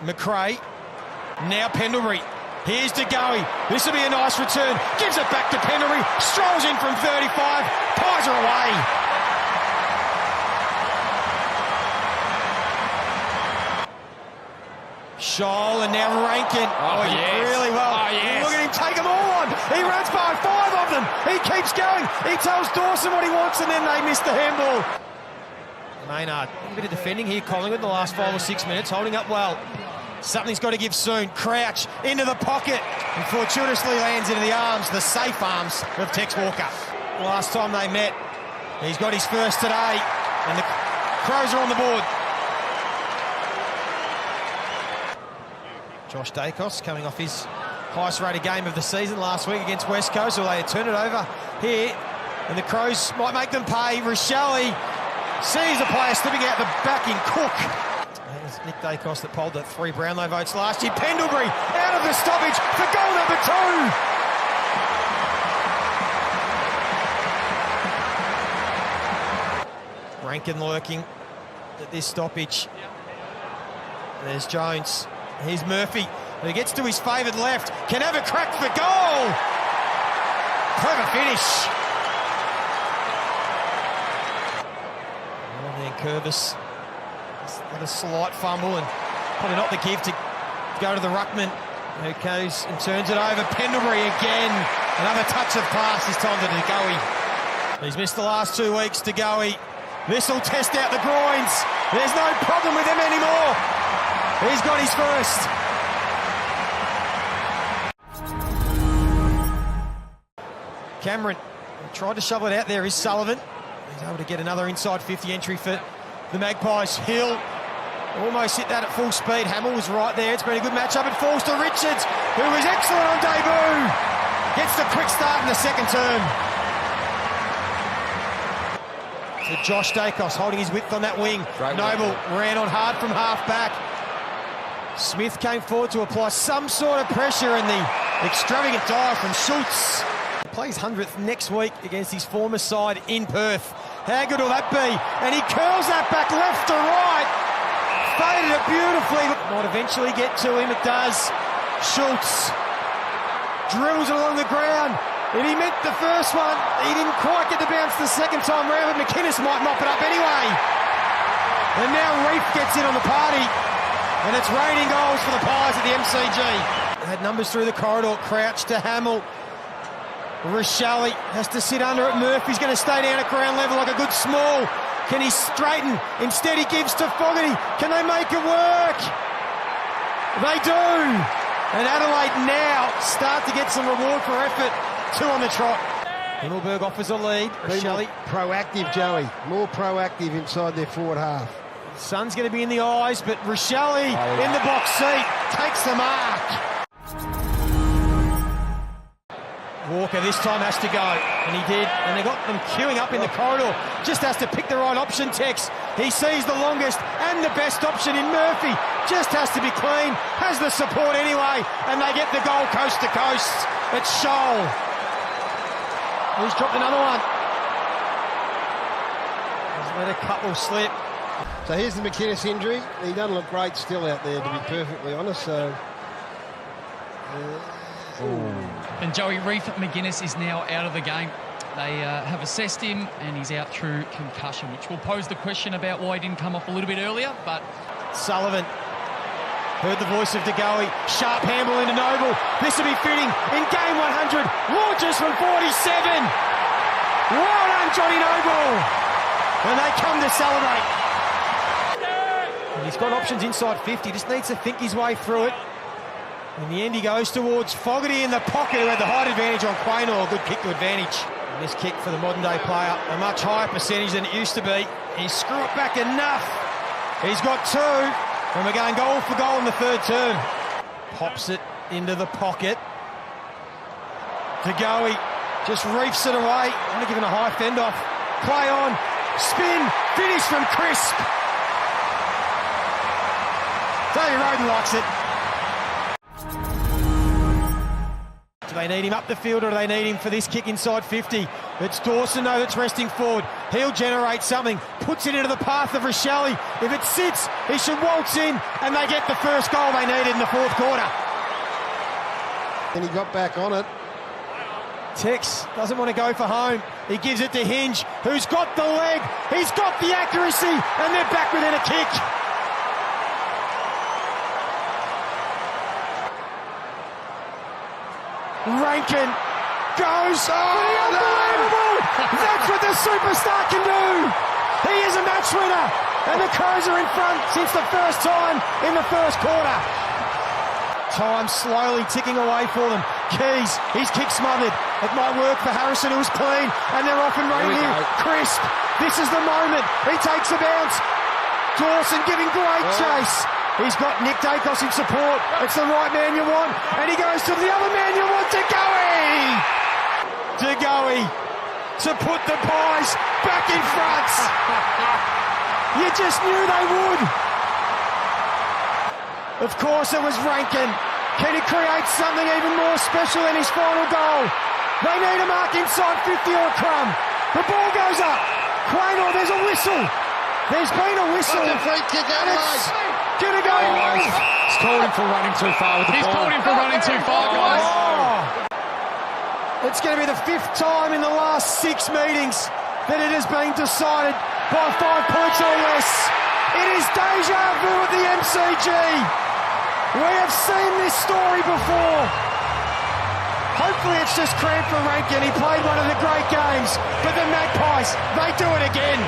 McRae. Now Pendlebury. Here's DeGoey. This will be a nice return. Gives it back to Pendlebury. Strolls in from 35. Pies her away. Scholl and now Rankin. Oh, he yes. did really well. Oh, yes. Look at him take them all on. He runs by 5 of them. He keeps going. He tells Dawson what he wants and then they miss the handball. Maynard, a bit of defending here, Collingwood, in the last 5 or 6 minutes, holding up well. Something's got to give soon. Crouch into the pocket and fortuitously lands into the arms, the safe arms of Tex Walker. Last time they met, he's got his first today and the Crows are on the board. Josh Dacos coming off his highest rated game of the season last week against West Coast, so they turn it over here and the Crows might make them pay. Rochelle sees a player slipping out the back in Cook. It was Nick Dacos that polled the 3 Brownlow votes last year. Pendlebury out of the stoppage for goal number 2. Rankin lurking at this stoppage. There's Jones. Here's Murphy, who gets to his favoured left. Can have a crack for goal. Clever finish. And then Curvis. With a slight fumble and probably not the give to go to the ruckman, who goes and turns it over. Pendlebury again. Another touch of pass, this time to DeGoey. He's missed the last 2 weeks, DeGoey. This will test out the groins. There's no problem with him anymore. He's got his first. Cameron tried to shovel it out there is Sullivan. He's able to get another inside 50 entry for the Magpies. Hill almost hit that at full speed. Hamill was right there. It's been a good matchup. It falls to Richards, who was excellent on debut. Gets the quick start in the second term. So Josh Dacos holding his width on that wing. Noble ran on hard from half back. Smith came forward to apply some sort of pressure and the extravagant dive from Schultz. He plays 100th next week against his former side in Perth. How good will that be? And he curls that back left to right. Faded it beautifully. Might eventually get to him, it does. Schultz drills it along the ground. And he meant the first one. He didn't quite get the bounce the second time round, but McInnes might mop it up anyway. And now Reef gets in on the party. And it's raining goals for the Pies at the MCG. They had numbers through the corridor. Crouch to Hamill. Rochelle has to sit under it. Murphy's going to stay down at ground level like a good small. Can he straighten? Instead he gives to Fogarty. Can they make it work? They do. And Adelaide now start to get some reward for effort. 2 on the trot. Himmelberg offers a lead. Rochelle. Proactive, Joey. More proactive inside their forward half. Sun's going to be in the eyes, but Rochelle in the box seat takes the mark. Walker this time has to go, and he did, and they got them queuing up in the corridor. Just has to pick the right option, Tex. He sees the longest and the best option in Murphy. Just has to be clean, has the support anyway, and they get the goal coast to coast. It's Scholl. He's dropped another one. He's let a couple slip. So here's the McInnes injury. He doesn't look great still out there, to be perfectly honest. So, And Joey, Reef McInnes is now out of the game. They have assessed him and he's out through concussion, which will pose the question about why he didn't come off a little bit earlier. But Sullivan heard the voice of DeGoey. Sharp handball into Noble. This will be fitting in game 100. Launches from 47. Well done, Johnny Noble. And they come to celebrate. And he's got options inside 50. Just needs to think his way through it. In the end, he goes towards Fogarty in the pocket, who had the height advantage on Quaynor. A good kick to advantage. And this kick for the modern-day player, a much higher percentage than it used to be. He screwed it back enough. He's got 2, and we're going goal for goal in the third term. Pops it into the pocket. DeGoey just reefs it away. I'm going to give him a high fend-off. Play on, spin, finish from Crisp. Davey Roden likes it. they need him up the field or do they need him for this kick inside 50? It's Dawson, though, that's resting forward. He'll generate something, puts it into the path of Rochelle. If it sits, he should waltz in, and they get the first goal they needed in the fourth quarter. And he got back on it. Tex doesn't want to go for home. He gives it to Hinge, who's got the leg, he's got the accuracy, and they're back within a kick. Rankin goes, unbelievable! That's what the superstar can do! He is a match winner, and the Crows are in front since the first time in the first quarter. Time slowly ticking away for them. Keys, his kick smothered. It might work for Harrison, who's clean, and they're off and running here. Crisp, this is the moment. He takes a bounce. Dawson giving great chase. He's got Nick Dacos in support. It's the right man you want. And he goes to the other man you want, DeGoey to put the Pies back in front. You just knew they would. Of course it was Rankin. Can he create something even more special in his final goal? They need a mark inside 50 or a crumb. The ball goes up. Quaynor, there's a whistle. There's been a whistle. That's a free kick, Adelaide. Going to go in. He's called him for running too far with the ball. He's called him for running too far, guys. It's going to be the 5th time in the last 6 meetings that it has been decided by 5 points or less. It is deja vu at the MCG. We have seen this story before. Hopefully it's just cramp for Rankin. He played one of the great games. But the Magpies, they do it again.